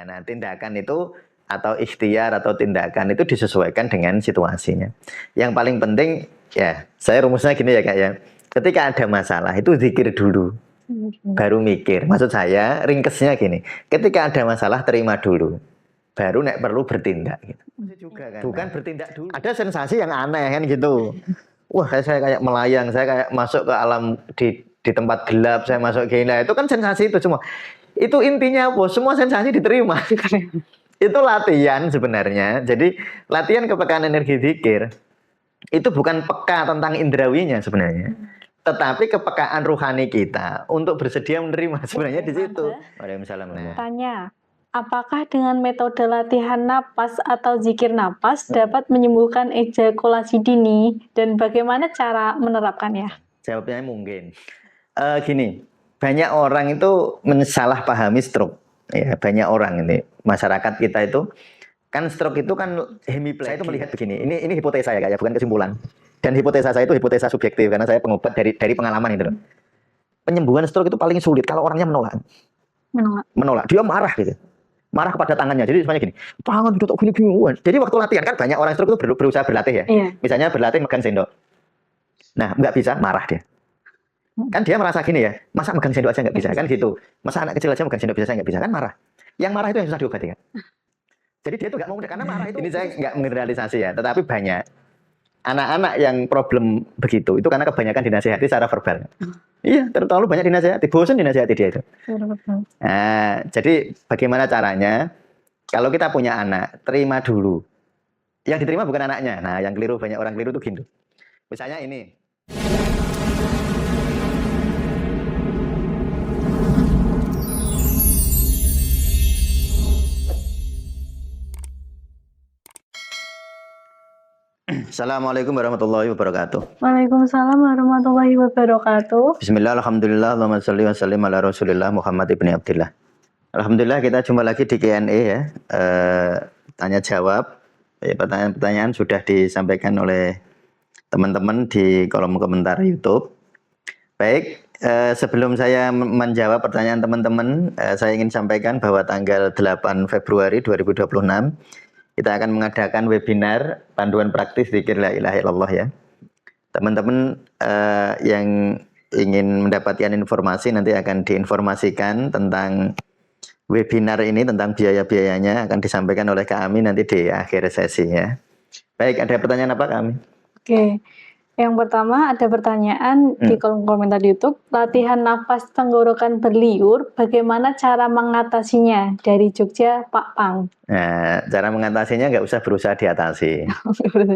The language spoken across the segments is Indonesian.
Nah, tindakan itu atau ikhtiar atau tindakan itu disesuaikan dengan situasinya. Yang paling penting ya, saya rumusnya gini ya Kak ya. Ketika ada masalah itu zikir dulu. Baru mikir. Maksud saya ringkesnya gini. Ketika ada masalah terima dulu. Baru nek perlu bertindak gitu. Juga kan. Bukan bertindak dulu. Ada sensasi yang aneh kan gitu. Wah, saya kayak melayang, saya kayak masuk ke alam di tempat gelap, saya masuk gini. Nah, itu kan sensasi itu semua. Itu intinya apa? Semua sensasi diterima. Itu latihan sebenarnya. Jadi latihan kepekaan energi zikir itu bukan peka tentang indrawinya sebenarnya, tetapi kepekaan rohani kita untuk bersedia menerima sebenarnya di situ. Waalaikumsalam. Tanya, apakah dengan metode latihan napas atau zikir napas dapat menyembuhkan ejakulasi dini dan bagaimana cara menerapkannya? Jawabnya mungkin. Gini, banyak orang itu mensalahpahami stroke. Ya, banyak orang ini masyarakat kita itu kan stroke itu kan hemiplegia. Saya itu melihat begini. Ini hipotesa ya, bukan kesimpulan. Dan hipotesa saya itu hipotesa subjektif karena saya pengobat dari pengalaman itu loh. Penyembuhan stroke itu paling sulit kalau orangnya menolak. Menolak. Dia marah gitu. Marah kepada tangannya. Jadi semuanya gini, tangan udah tak gini-gini. Jadi waktu latihan kan banyak orang stroke itu berusaha berlatih ya. Iya. Misalnya berlatih megang sendok. Nah, nggak bisa, marah dia. Kan dia merasa gini ya, masa megang sendok aja nggak bisa kan gitu. Masa anak kecil aja megang sendok bisa, saya nggak bisa kan marah. Yang marah itu yang susah diobati kan. Jadi dia tuh nggak mau karena marah itu. Ini saya nggak menggeneralisasi ya, tetapi banyak anak-anak yang problem begitu itu karena kebanyakan dinasihati secara verbal. Iya, terlalu banyak dinasihati, bosan dinasihati dia itu. Nah, jadi bagaimana caranya? Kalau kita punya anak, terima dulu. Yang diterima bukan anaknya. Nah, yang keliru banyak orang keliru tuh gitu. Misalnya ini. Assalamualaikum warahmatullahi wabarakatuh. Waalaikumsalam warahmatullahi wabarakatuh. Bismillah, alhamdulillah, Allahumma sholli wa sallim ala rasulillah Muhammad ibn Abdillah. Alhamdulillah kita jumpa lagi di Q&A ya. Tanya jawab. Pertanyaan-pertanyaan sudah disampaikan oleh teman-teman di kolom komentar YouTube. Baik, sebelum saya menjawab pertanyaan teman-teman, saya ingin sampaikan bahwa tanggal 8 Februari 2026 kita akan mengadakan webinar panduan praktis zikir la ilaha illallah ya. Teman-teman yang ingin mendapatkan informasi nanti akan diinformasikan tentang webinar ini, tentang biaya-biayanya akan disampaikan oleh kami nanti di akhir sesinya. Baik, ada pertanyaan apa kami? Oke. Yang pertama ada pertanyaan di kolom komentar YouTube, latihan nafas tenggorokan berliur, bagaimana cara mengatasinya? Dari Jogja, Pak Pang. Nah, cara mengatasinya nggak usah berusaha diatasi.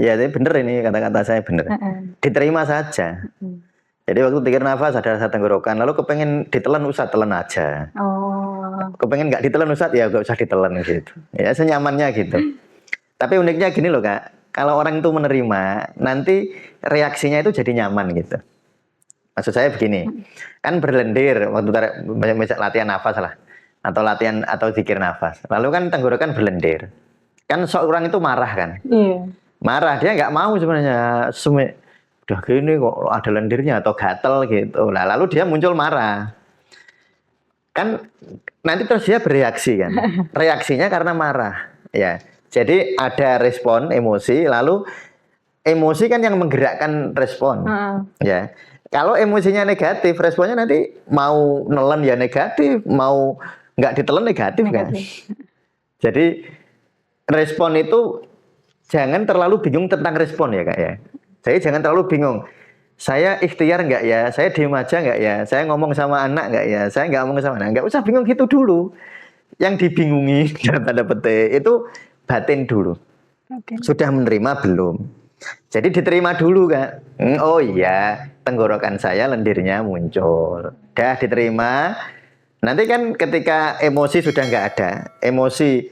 Ya, ini bener ini kata-kata saya bener. Diterima saja. Jadi waktu pikir nafas ada rasa tenggorokan, lalu kepengen ditelan Ustadz, telan aja. Kepengen nggak ditelan Ustadz, ya nggak usah ditelan gitu. Ya senyamannya gitu. Tapi uniknya gini loh Kak. Kalau orang itu menerima, nanti reaksinya itu jadi nyaman gitu. Maksud saya begini, kan berlendir waktu latihan nafas lah, atau latihan atau zikir nafas. Lalu kan tenggorokan berlendir. Kan seorang itu marah kan? Iya. Marah, dia nggak mau sebenarnya. Udah gini kok ada lendirnya atau gatel gitu. Nah, lalu dia muncul marah. Kan nanti terus dia bereaksi kan? Reaksinya karena marah, ya. Jadi ada respon emosi, lalu emosi kan yang menggerakkan respon, ya. Kalau emosinya negatif, responnya nanti mau nelen ya negatif, mau nggak ditelen negatif kan. Jadi respon itu jangan terlalu bingung tentang respon ya Kak ya. Jadi jangan terlalu bingung. Saya ikhtiar nggak ya? Saya diem aja nggak ya? Saya ngomong sama anak nggak ya? Saya nggak ngomong sama anak. Nggak usah bingung gitu dulu. Yang dibingungi dalam tanda petik itu batin dulu. Sudah menerima belum? Jadi diterima dulu Kak. Oh iya, tenggorokan saya lendirnya muncul. Dah diterima. Nanti kan ketika emosi sudah nggak ada, emosi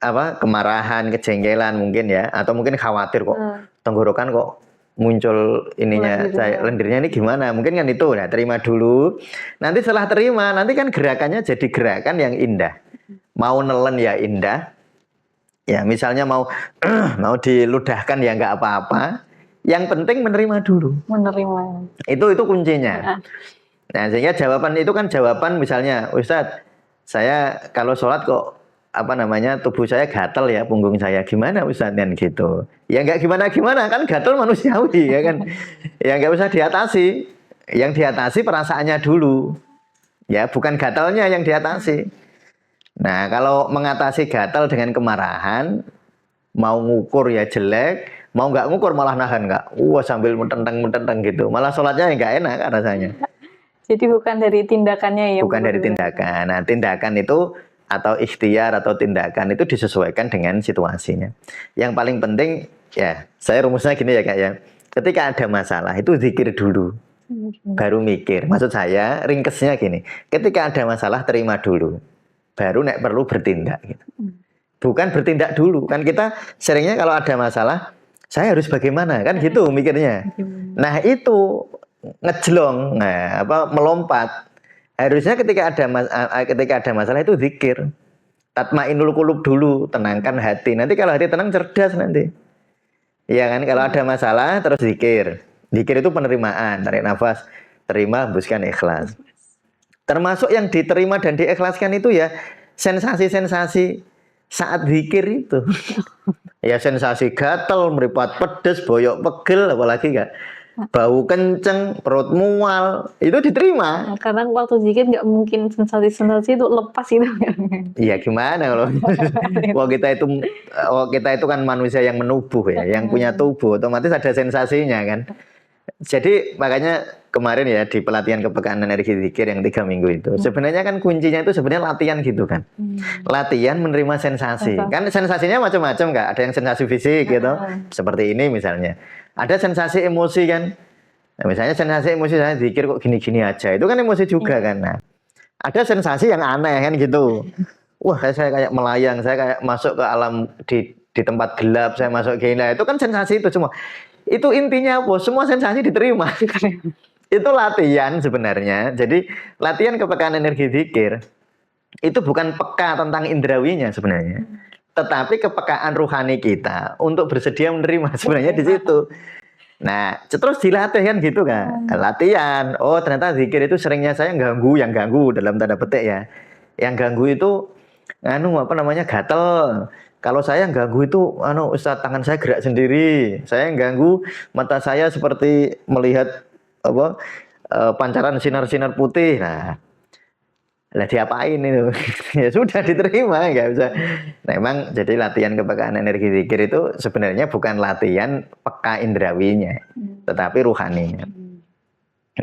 apa kemarahan, kejengkelan mungkin ya, atau mungkin khawatir kok tenggorokan kok muncul ininya, saya lendirnya ini gimana? Mungkin kan itu. Nah, terima dulu. Nanti setelah terima, nanti kan gerakannya jadi gerakan yang indah. Mau nelen ya indah. Ya, misalnya mau diludahkan ya nggak apa-apa. Yang penting menerima dulu. Menerima. Itu kuncinya. Nah, sehingga jawaban itu kan jawaban misalnya, Ustadz, saya kalau sholat kok apa namanya, tubuh saya gatel ya, punggung saya, gimana Ustaz kan gitu. Ya nggak gimana-gimana, kan gatel manusiawi ya kan. Ya nggak usah diatasi. Yang diatasi perasaannya dulu. Ya, bukan gatalnya yang diatasi. Nah, kalau mengatasi gatal dengan kemarahan, mau ngukur ya jelek, mau nggak ngukur malah nahan nggak. Wah, sambil mententang gitu. Malah sholatnya nggak enak rasanya. Jadi bukan dari tindakannya ya? Bukan dari tindakan. Nah, tindakan itu atau ikhtiar atau tindakan itu disesuaikan dengan situasinya. Yang paling penting ya, saya rumusnya gini ya Kak ya. Ketika ada masalah itu zikir dulu. Baru mikir. Maksud saya ringkesnya gini. Ketika ada masalah terima dulu. Baru nek perlu bertindak gitu. Bukan bertindak dulu. Kan kita seringnya kalau ada masalah saya harus bagaimana kan gitu mikirnya. Nah, itu ngejlong, nah, melompat. Harusnya ketika ada masalah itu zikir. Tatmainul qulub dulu, tenangkan hati. Nanti kalau hati tenang cerdas nanti. Iya kan, kalau ada masalah terus zikir. Zikir itu penerimaan, tarik nafas, terima, hembuskan, ikhlas. Termasuk yang diterima dan diikhlaskan itu ya sensasi-sensasi saat zikir itu. Ya sensasi gatel, meripat pedes, boyok pegel, apalagi enggak. Bau kenceng, perut mual, itu diterima. Nah, karena waktu zikir nggak mungkin sensasi-sensasi itu lepas itu. Iya gimana kalau kita itu kan manusia yang menubuh ya, yang punya tubuh, otomatis ada sensasinya kan. Jadi makanya kemarin ya di pelatihan kepekaan energi zikir yang 3 minggu itu, sebenarnya kan kuncinya itu sebenarnya latihan gitu kan. Latihan menerima sensasi. Kan sensasinya macam-macam Kak. Ada yang sensasi fisik gitu, seperti ini misalnya. Ada sensasi emosi kan. Nah, misalnya sensasi emosi saya zikir kok gini-gini aja. Itu kan emosi juga kan. Nah, ada sensasi yang aneh kan gitu. Wah, saya kayak melayang, saya kayak masuk ke alam di tempat gelap, saya masuk gini. Nah, itu kan sensasi itu semua. Itu intinya apa? Semua sensasi diterima. Itu latihan sebenarnya. Jadi latihan kepekaan energi zikir itu bukan peka tentang indrawinya sebenarnya, tetapi kepekaan ruhani kita untuk bersedia menerima sebenarnya di situ. Nah, terus dilatih kan gitu kan. Latihan. Oh, ternyata zikir itu seringnya saya yang ganggu dalam tanda petik ya. Yang ganggu itu gatel. Kalau saya ganggu itu Ustaz, tangan saya gerak sendiri. Saya ganggu mata saya seperti melihat pancaran sinar-sinar putih. Nah, lah diapain itu? Ya sudah diterima, nggak bisa. Nah, emang jadi latihan kepekaan energi zikir itu sebenarnya bukan latihan peka indrawinya, tetapi ruhaninya.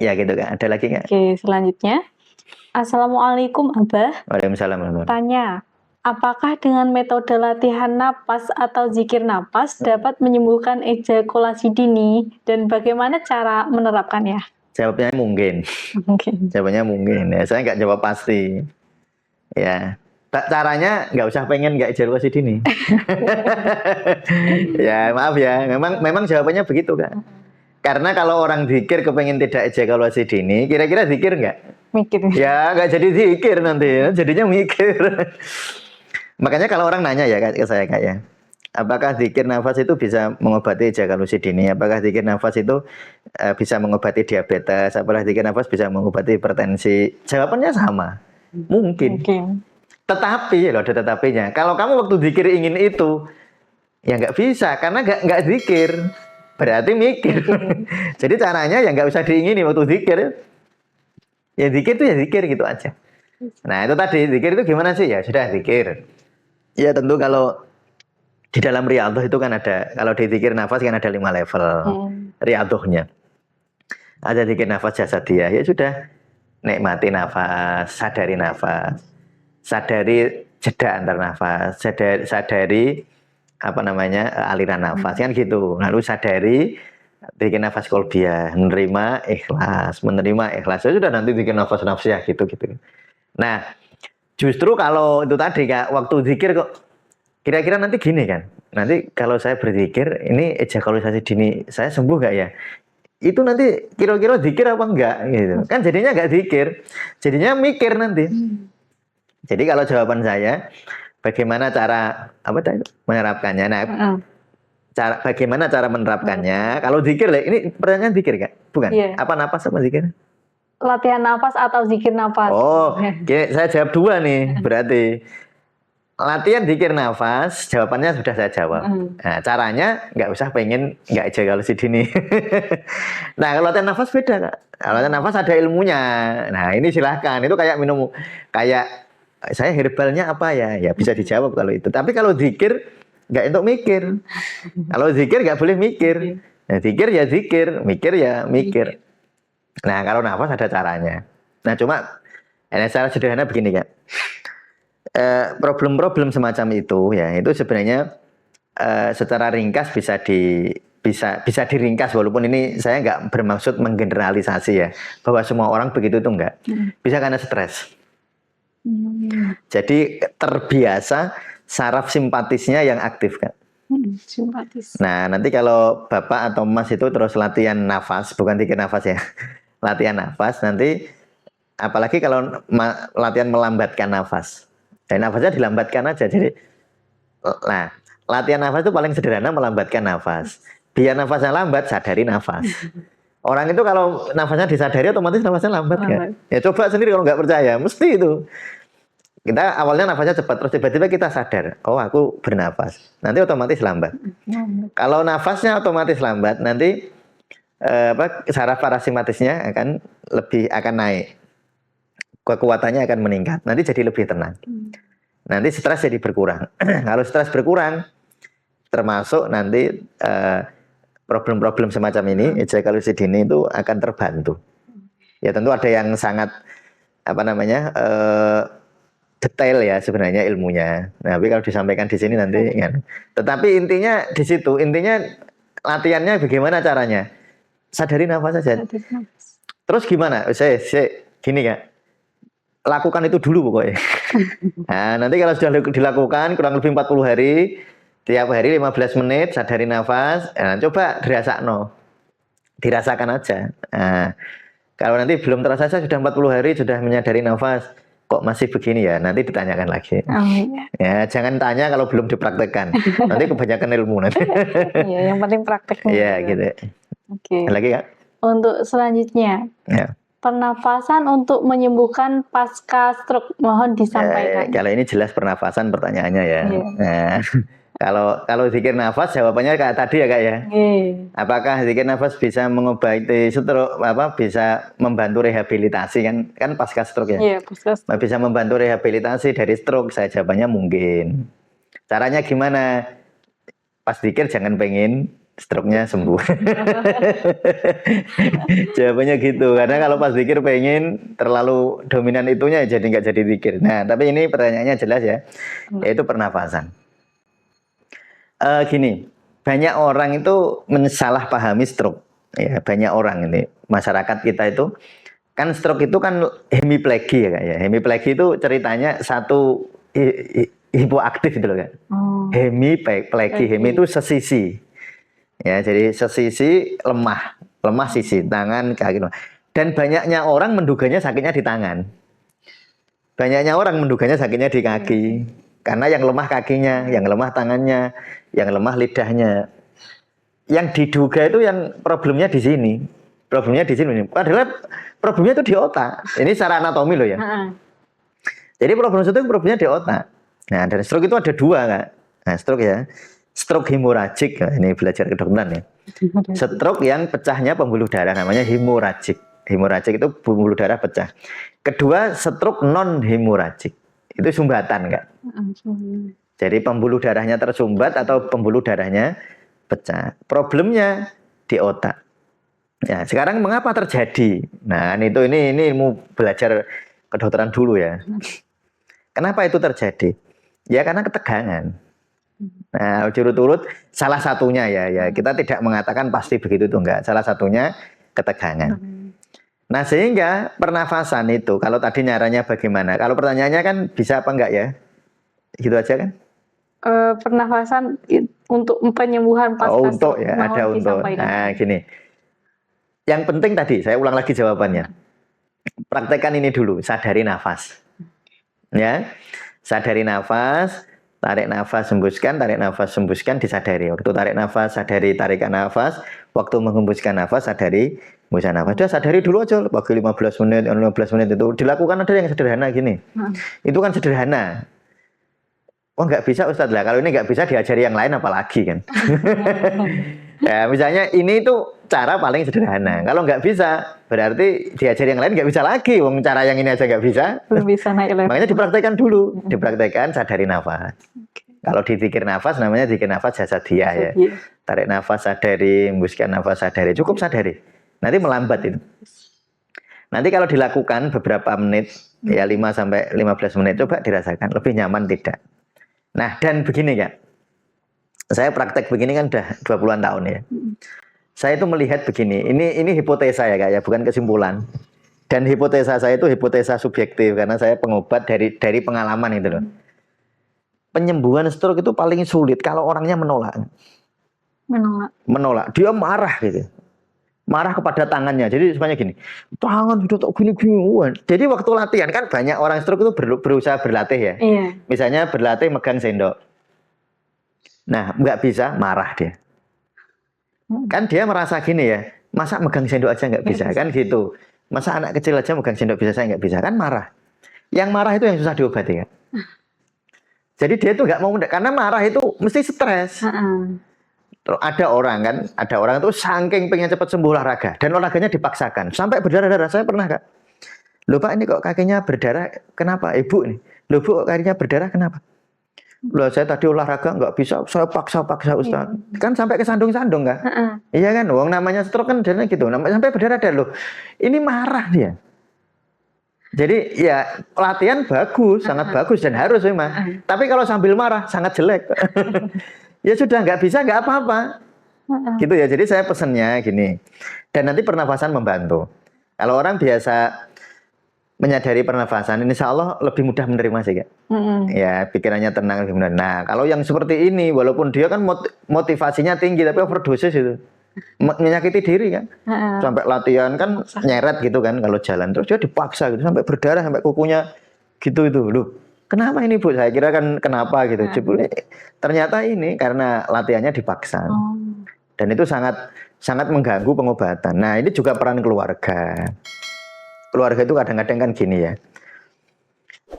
Ya gitu kan. Ada lagi nggak? Oke, selanjutnya. Assalamualaikum Abah. Waalaikumsalam. Tanya, apakah dengan metode latihan napas atau zikir napas dapat menyembuhkan ejakulasi dini dan bagaimana cara menerapkannya? Jawabnya mungkin. Jawabannya mungkin. Ya, saya nggak jawab pasti. Ya, caranya nggak usah pengen nggak ejakulasi dini. Ya maaf ya, memang jawabannya begitu Kak. Karena kalau orang zikir kepengen tidak ejakulasi dini, kira-kira zikir nggak? Mikir. Ya nggak jadi zikir nanti, jadinya mikir. Makanya kalau orang nanya ya ke saya kayak, apakah zikir nafas itu bisa mengobati ejakulasi dini? Apakah zikir nafas itu bisa mengobati diabetes? Apakah zikir nafas bisa mengobati hipertensi? Jawabannya sama, mungkin. Tetapi, loh ada tetapinya. Kalau kamu waktu zikir ingin itu, ya nggak bisa karena nggak zikir. Berarti mikir. Jadi caranya ya nggak usah diingini waktu zikir. Ya zikir itu ya zikir gitu aja. Nah itu tadi zikir itu gimana sih? Ya sudah zikir. Ya tentu kalau di dalam riyadhah itu kan ada, kalau di zikir nafas kan ada 5 level riyadhahnya. Ada zikir nafas jasadiyah, ya sudah nikmati nafas, sadari nafas, sadari jeda antar nafas, sadari aliran nafas kan gitu. Lalu sadari bikin nafas kolbiyah, menerima ikhlas. Ya sudah nanti bikin nafas nafsiyah gitu. Nah, justru kalau itu tadi Kak, waktu zikir kok kira-kira nanti gini kan. Nanti kalau saya berzikir, ini ejakulasi dini saya sembuh gak ya? Itu nanti kira-kira zikir apa enggak gitu. Kan jadinya enggak zikir. Jadinya mikir nanti. Jadi kalau jawaban saya, bagaimana cara menerapkannya? Nah, bagaimana cara menerapkannya? Kalau zikir, ini pertanyaan zikir Kak? Bukan? Yeah. Apa napas sama zikir? Latihan napas atau zikir napas. Oh, saya jawab 2 nih berarti. latihan zikir nafas, jawabannya sudah saya jawab. Nah, caranya nggak usah pengen nggak aja kalau dini. Nah, kalau latihan nafas beda, Kak. Kalau latihan nafas ada ilmunya. Nah, ini silahkan. Itu kayak minum, kayak saya herbalnya apa ya? Ya bisa dijawab kalau itu. Tapi kalau zikir nggak untuk mikir. Kalau zikir nggak boleh mikir. Nah, zikir ya zikir, mikir ya mikir. Nah, kalau nafas ada caranya. Nah, cuma secara sederhana begini, Kak. Problem-problem semacam itu ya, itu sebenarnya secara ringkas bisa diringkas, walaupun ini saya nggak bermaksud menggeneralisasi ya, bahwa semua orang begitu itu enggak. Bisa karena stres. Jadi terbiasa saraf simpatisnya yang aktif, kan. Simpatis. Nah, nanti kalau Bapak atau Mas itu terus latihan nafas, bukan zikir nafas ya, latihan nafas, nanti apalagi kalau latihan melambatkan nafas, dan nafasnya dilambatkan aja. Jadi, nah, latihan nafas itu paling sederhana, melambatkan nafas. Biar nafasnya lambat, sadari nafas. Orang itu kalau nafasnya disadari, otomatis nafasnya lambat, kan? Ya coba sendiri kalau nggak percaya, mesti itu. Kita awalnya nafasnya cepat, terus tiba-tiba kita sadar, oh aku bernafas, nanti otomatis lambat. Kalau nafasnya otomatis lambat, nanti saraf parasimpatisnya akan naik, kekuatannya akan meningkat, nanti jadi lebih tenang. Nanti stres jadi berkurang. Kalau stres berkurang, termasuk nanti problem-problem semacam ini, ejakulasi dini itu akan terbantu. Ya tentu ada yang sangat detail ya sebenarnya ilmunya. Nah, tapi kalau disampaikan di sini nanti kan. Tetapi intinya di situ, intinya latihannya bagaimana caranya? Sadari nafas saja. Terus gimana? Saya gini, Kak. Lakukan itu dulu pokoknya. Nah, nanti kalau sudah dilakukan kurang lebih 40 hari, tiap hari 15 menit sadari nafas, nah, coba dirasakan aja. Nah, kalau nanti belum terasa, saya sudah 40 hari sudah menyadari nafas, kok masih begini ya, nanti ditanyakan lagi. Ya, jangan tanya kalau belum dipraktekkan. Nanti kebanyakan ilmu nanti. Iya, yang penting prakteknya. Iya, gitu. Oke. Lagi, Kak? Untuk selanjutnya, ya. Pernafasan untuk menyembuhkan pasca stroke, mohon disampaikan. Kalau ini jelas pernafasan pertanyaannya ya. Nah, kalau zikir nafas jawabannya kayak tadi ya, Kak ya. Apakah zikir nafas bisa mengobati stroke, bisa membantu rehabilitasi kan pasca stroke ya? Iya, pasca stroke. Bisa membantu rehabilitasi dari stroke, saya jawabannya mungkin. Caranya gimana? Pas zikir jangan pengen stroke-nya sembuh. Jawabannya gitu, karena kalau pas zikir pengen terlalu dominan itunya jadi nggak jadi zikir. Nah, tapi ini pertanyaannya jelas ya, yaitu pernafasan. Gini, banyak orang itu mensalahpahami stroke. Ya, banyak orang ini, masyarakat kita itu kan stroke itu kan hemiplegi ya, Kak ya. Hemiplegi itu ceritanya satu hipoaktif gitu loh, Kak. Hemiplegi, hemi itu sesisi. Ya, jadi sesisi lemah sisi tangan, kaki. Dan banyaknya orang menduganya sakitnya di tangan. Banyaknya orang menduganya sakitnya di kaki. Karena yang lemah kakinya, yang lemah tangannya, yang lemah lidahnya. Yang diduga itu yang problemnya di sini. Problemnya di sini. Padahal problemnya itu di otak. Ini secara anatomi loh ya. Jadi problemnya di otak. Nah, dan stroke itu ada dua, Kak. Nah, stroke ya. Stroke hemoragik, ini belajar kedokteran ya. Stroke yang pecahnya pembuluh darah namanya hemoragik. Hemoragik itu pembuluh darah pecah. Kedua, stroke non hemoragik. Itu sumbatan, Kak. Jadi pembuluh darahnya tersumbat atau pembuluh darahnya pecah. Problemnya di otak. Ya, sekarang mengapa terjadi? Nah, ini ilmu belajar kedokteran dulu ya. Kenapa itu terjadi? Ya karena ketegangan. Nah, urut-urut salah satunya ya kita tidak mengatakan pasti begitu tuh enggak. Salah satunya ketegangan. Nah, sehingga pernafasan itu kalau tadi nyaranya bagaimana? Kalau pertanyaannya kan bisa apa enggak ya? Gitu aja kan? Pernafasan untuk penyembuhan pasca stroke. Untuk ya, ada untuk. Nah, gini. Yang penting tadi saya ulang lagi jawabannya. Praktekkan ini dulu, sadari nafas. Ya. Sadari nafas. Tarik nafas, hembuskan, tarik nafas, hembuskan, disadari. Waktu tarik nafas, sadari tarikan nafas. Waktu menghembuskan nafas, sadari hembusan nafas. Sudah sadari dulu aja, bagi 15 menit itu. Dilakukan ada yang sederhana gini. Itu kan sederhana. Oh nggak bisa Ustadz lah, kalau ini nggak bisa diajari yang lain apalagi kan. Ya misalnya ini tuh cara paling sederhana. Kalau nggak bisa berarti diajari yang lain nggak bisa lagi. Wong cara yang ini aja nggak bisa. Belum bisa naik level. Makanya dipraktekkan dulu, dipraktekkan sadari nafas. Kalau dizikir nafas namanya zikir nafas jasadiyah ya. Tarik nafas sadari, hembuskan nafas sadari, cukup sadari. Nanti melambat itu. Nanti kalau dilakukan beberapa menit, ya 5 sampai 15 menit, coba dirasakan lebih nyaman tidak. Nah, dan begini Kak. Saya praktek begini kan udah 20-an tahun ya. Saya itu melihat begini, ini hipotesa ya Kak ya, bukan kesimpulan. Dan hipotesa saya itu hipotesa subjektif karena saya pengobat dari pengalaman itu loh. Penyembuhan stroke itu paling sulit kalau orangnya menolak. Menolak. Dia marah gitu. Marah kepada tangannya. Jadi semuanya gini. Tangan sudah tak gini-gini. Jadi waktu latihan kan banyak orang stroke itu berusaha berlatih ya. Iya. Misalnya berlatih megang sendok. Nah, nggak bisa, marah dia. Kan dia merasa gini ya. Masa megang sendok aja nggak bisa? Kan gitu. Masa anak kecil aja megang sendok bisa, saya nggak bisa? Kan marah. Yang marah itu yang susah diobati kan. Jadi dia tuh nggak mau, karena marah itu mesti stres. Ada orang itu saking pengen cepat sembuh olahraga dan olahraganya dipaksakan sampai berdarah-darah. Saya pernah Kak. Loh Pak, ini kok kakinya berdarah kenapa? Ibu nih. Loh Bu, kok kakinya berdarah kenapa? Loh saya tadi olahraga nggak bisa, saya paksa Ustaz. Kan sampai kesandung-sandung Kak. Iya kan, wong namanya stroke kan darahnya gitu. Sampai berdarah-darah loh. Ini marah dia. Jadi ya latihan bagus, sangat bagus dan harus memang. Tapi kalau sambil marah sangat jelek. Ya sudah nggak bisa nggak apa-apa. Gitu ya. Jadi saya pesennya gini. Dan nanti pernafasan membantu. Kalau orang biasa menyadari pernafasan, insya Allah lebih mudah menerima sih Kak. Ya pikirannya tenang lebih mudah. Nah kalau yang seperti ini, walaupun dia kan motivasinya tinggi tapi overdosis itu. Menyakiti diri kan. Sampai latihan kan nyeret gitu kan kalau jalan. Terus dia dipaksa gitu sampai berdarah sampai kukunya gitu itu. Loh, kenapa ini Bu? Saya kira kan kenapa gitu. Ternyata ini karena latihannya dipaksa. Dan itu sangat mengganggu pengobatan. Nah, ini juga peran keluarga. Keluarga itu kadang-kadang kan gini ya.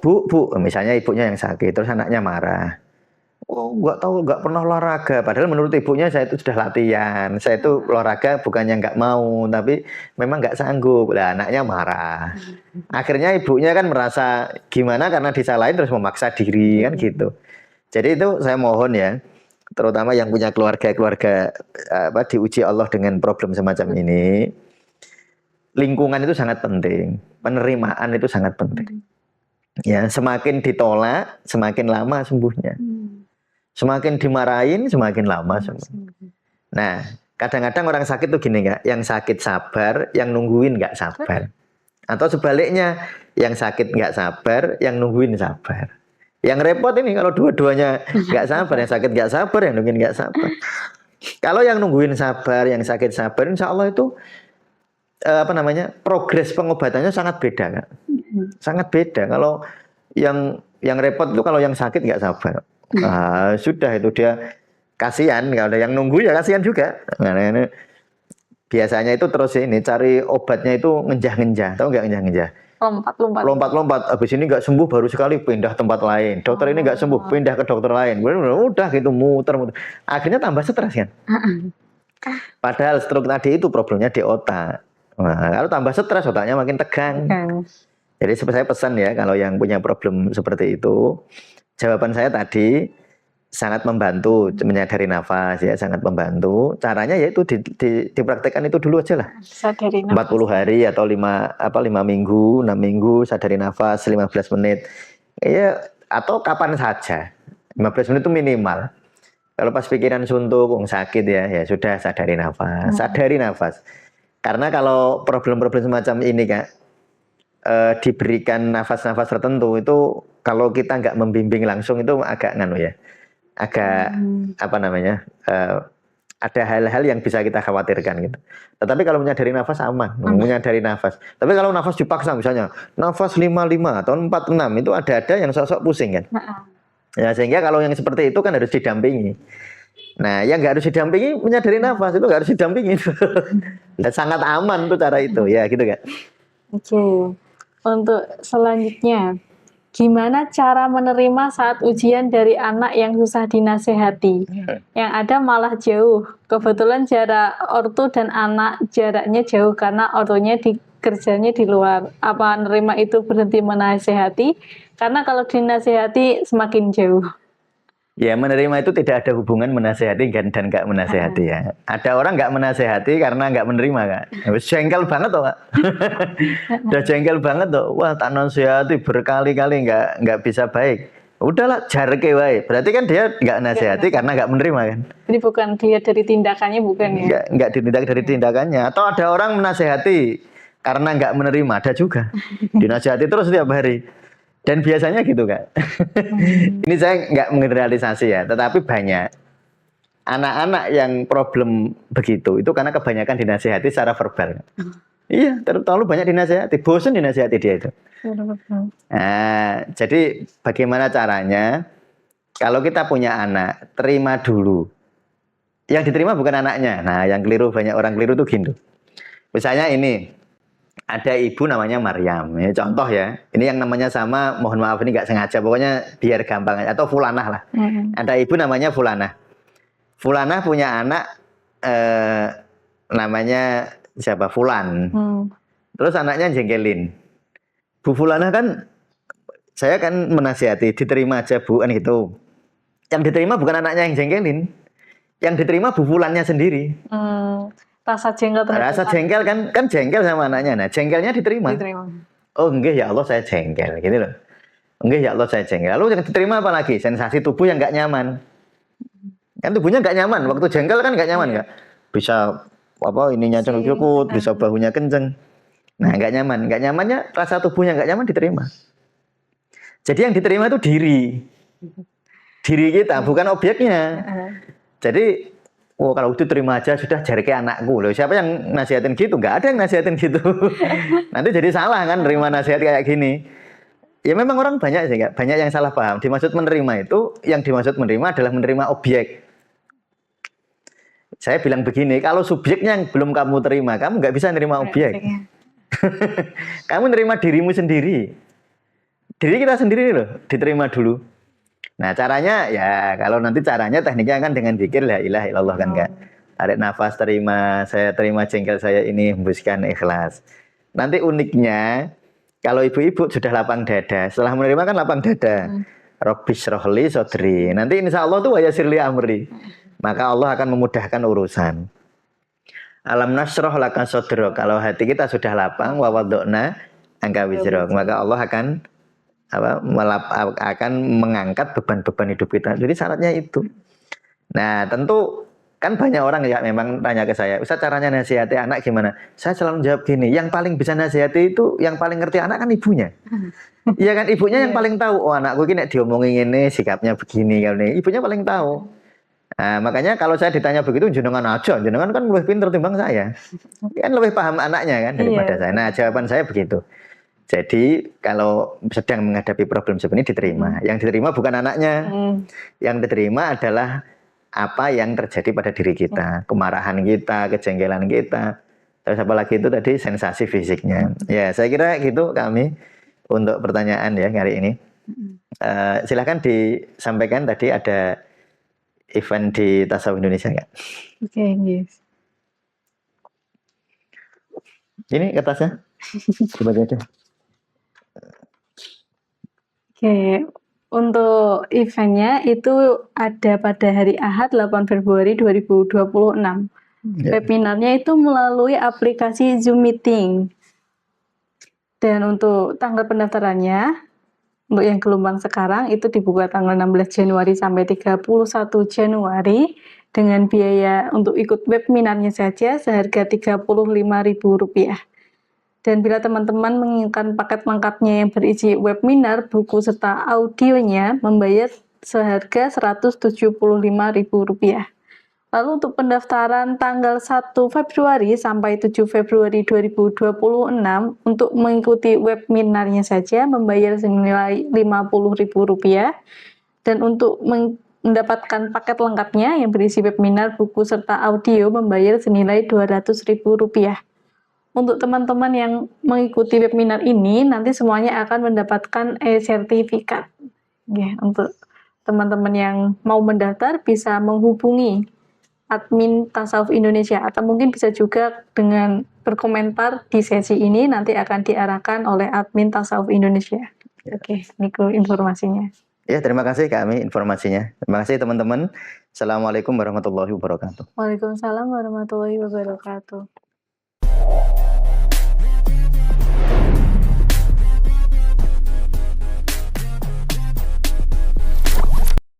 Bu, misalnya ibunya yang sakit terus anaknya marah. Oh, nggak pernah olahraga. Padahal menurut ibunya saya itu sudah latihan. Saya itu olahraga bukannya nggak mau, tapi memang nggak sanggup. Lah anaknya marah. Akhirnya ibunya kan merasa gimana karena disalahin terus memaksa diri kan gitu. Jadi itu saya mohon ya, terutama yang punya keluarga diuji Allah dengan problem semacam ini. Lingkungan itu sangat penting. Penerimaan itu sangat penting. Ya, semakin ditolak, semakin lama sembuhnya. Semakin dimarahin, semakin lama sembuh. Nah, kadang-kadang orang sakit tuh gini Kak, yang sakit sabar, yang nungguin nggak sabar. Atau sebaliknya, yang sakit nggak sabar, yang nungguin sabar. Yang repot ini kalau dua-duanya nggak sabar, yang sakit nggak sabar, yang nungguin nggak sabar. Kalau yang nungguin sabar, yang sakit sabar, insya Allah itu progres pengobatannya sangat beda Kak. Sangat beda. Kalau yang repot itu kalau yang sakit nggak sabar. Sudah itu dia kasihan, kalau ada yang nunggu ya kasihan juga. Nah, ini biasanya itu terus ini cari obatnya itu ngenjah-ngenjah, tahu nggak ngenjah-ngenjah? Lompat-lompat. Habis ini nggak sembuh baru sekali pindah tempat lain. Dokter ini nggak sembuh pindah ke dokter lain. Udah gitu muter. Akhirnya tambah stres kan? Padahal stroke tadi itu problemnya di otak. Nah, kalau tambah stres otaknya makin tegang. Jadi saya pesan ya kalau yang punya problem seperti itu. Jawaban saya tadi sangat membantu menyadari nafas ya, sangat membantu. Caranya yaitu dipraktekkan itu dulu aja lah. 40 hari atau 5 minggu, 6 minggu sadari nafas 15 menit. Ya, atau kapan saja. 15 menit itu minimal. Kalau pas pikiran suntuk, sakit ya sudah sadari nafas. Sadari nafas. Karena kalau problem-problem semacam ini Kak, diberikan nafas-nafas tertentu itu kalau kita nggak membimbing langsung itu agak ada hal-hal yang bisa kita khawatirkan gitu. Tetapi kalau menyadari nafas aman, menyadari nafas. Tapi kalau nafas dipaksa misalnya nafas 55 atau 46 itu ada yang sok-sok pusing kan. Ya sehingga kalau yang seperti itu kan harus didampingi. Nah, yang nggak harus didampingi menyadari nafas itu nggak harus didampingi. Dan sangat aman tuh cara itu ya gitu kan. Oke. Untuk selanjutnya gimana cara menerima saat ujian dari anak yang susah dinasehati? Yang ada malah jauh. Kebetulan jarak ortu dan anak jaraknya jauh karena ortunya kerjanya di luar. Apa nerima itu berhenti menasehati? Karena kalau dinasehati semakin jauh. Ya, menerima itu tidak ada hubungan menasehati dan nggak menasehati ya. Ada orang nggak menasehati karena nggak menerima, Kak. Jengkel banget toh, Kak. Udah jengkel banget toh. Wah, tak nasehati berkali-kali nggak bisa baik. Udahlah, jarke wae. Berarti kan dia nggak nasehati karena nggak menerima kan. Jadi bukan dilihat dari tindakannya, bukan ya? Nggak ditindak dari tindakannya. Atau ada orang menasehati karena nggak menerima, ada juga. Dinasehati terus setiap hari. Dan biasanya gitu, Kak. Ini saya nggak menggeneralisasi ya, tetapi banyak anak-anak yang problem begitu itu karena kebanyakan dinasehati secara verbal. Iya, terlalu banyak dinasehati, bosan dinasehati dia itu. Nah, jadi bagaimana caranya? Kalau kita punya anak, terima dulu. Yang diterima bukan anaknya. Nah, yang keliru, banyak orang keliru tuh gitu. Misalnya ini, ada ibu namanya Maryam. Ini contoh ya. Ini yang namanya sama, mohon maaf ini nggak sengaja. Pokoknya biar gampang aja. Atau Fulanah lah. Ada ibu namanya Fulanah. Fulanah punya anak namanya siapa? Fulan. Terus anaknya jengkelin. Bu Fulanah kan, saya kan menasihati, diterima aja Bu, kan gitu. Yang diterima bukan anaknya yang jengkelin. Yang diterima Bu Fulannya sendiri. Rasa jengkel Rasa jengkel kan jengkel sama anaknya. Nah, jengkelnya diterima. Oh, enggak ya Allah saya jengkel, gitu loh. Enggak ya Allah saya jengkel. Lalu yang diterima apa lagi? Sensasi tubuh yang nggak nyaman. Kan tubuhnya nggak nyaman. Waktu jengkel kan nggak nyaman, nggak? Bisa apa ininya cengkut, bisa bahunya kenceng. Nah, nggak nyaman. Nggak nyamannya rasa tubuhnya nggak nyaman diterima. Jadi yang diterima itu diri kita, bukan objeknya. Jadi oh kalau itu terima aja sudah jari ke anakku loh. Siapa yang nasihatin gitu? Nggak ada yang nasihatin gitu. Nanti jadi salah kan terima nasihat kayak gini. Ya memang orang banyak sih, banyak yang salah paham. Dimaksud menerima itu, yang dimaksud menerima adalah menerima objek. Saya bilang begini, kalau subjeknya yang belum kamu terima, kamu nggak bisa menerima objek. Kamu menerima dirimu sendiri. Diri kita sendiri loh, diterima dulu. Nah caranya ya kalau nanti caranya tekniknya kan dengan zikir la ilaha illallah kan Kak. Tarik nafas terima, saya terima jengkel saya ini, hembuskan ikhlas. Nanti uniknya kalau ibu-ibu sudah lapang dada, setelah menerima kan lapang dada. Rabbis rohli sodri. Nanti insya Allah tuh wayasirli amri. Maka Allah akan memudahkan urusan. Alam nasroh laka sodro. Kalau hati kita sudah lapang, wawadokna angka wizrok. Maka Allah akan akan mengangkat beban-beban hidup kita. Jadi syaratnya itu. Nah tentu kan banyak orang ya memang tanya ke saya, Ustaz caranya nasihati anak gimana? Saya selalu jawab gini, yang paling bisa nasihati itu, yang paling ngerti anak kan ibunya. Iya kan, ibunya yang paling tahu. Oh anakku ini diomongin ini sikapnya begini, ibunya paling tahu. Nah, makanya kalau saya ditanya begitu, jenengan aja, jenengan kan lebih pintar timbang saya. Kan lebih paham anaknya kan daripada saya. Nah jawaban saya begitu. Jadi kalau sedang menghadapi problem seperti ini diterima. Yang diterima bukan anaknya. Yang diterima adalah apa yang terjadi pada diri kita. Kemarahan kita, kejengkelan kita. Terus apalagi itu tadi sensasi fisiknya. Ya saya kira gitu kami untuk pertanyaan ya hari ini. Silahkan disampaikan tadi ada event di Tasawuf Indonesia nggak? Oke, yes. Ini kertasnya. Coba aja. Oke, untuk eventnya itu ada pada hari Ahad 8 Februari 2026. Webinarnya itu melalui aplikasi Zoom Meeting. Dan untuk tanggal pendaftarannya, untuk yang gelombang sekarang itu dibuka tanggal 16 Januari sampai 31 Januari dengan biaya untuk ikut webinarnya saja seharga Rp35.000. Dan bila teman-teman menginginkan paket lengkapnya yang berisi webinar, buku, serta audionya, membayar seharga Rp175.000. Lalu untuk pendaftaran tanggal 1 Februari sampai 7 Februari 2026 untuk mengikuti webinarnya saja membayar senilai Rp50.000. Dan untuk mendapatkan paket lengkapnya yang berisi webinar, buku, serta audio membayar senilai Rp200.000. untuk teman-teman yang mengikuti webinar ini nanti semuanya akan mendapatkan e-sertifikat. Ya, untuk teman-teman yang mau mendaftar bisa menghubungi admin Tasawuf Indonesia atau mungkin bisa juga dengan berkomentar di sesi ini nanti akan diarahkan oleh admin Tasawuf Indonesia. Oke, niku informasinya. Ya, terima kasih kami informasinya. Terima kasih teman-teman. Assalamualaikum warahmatullahi wabarakatuh. Waalaikumsalam warahmatullahi wabarakatuh.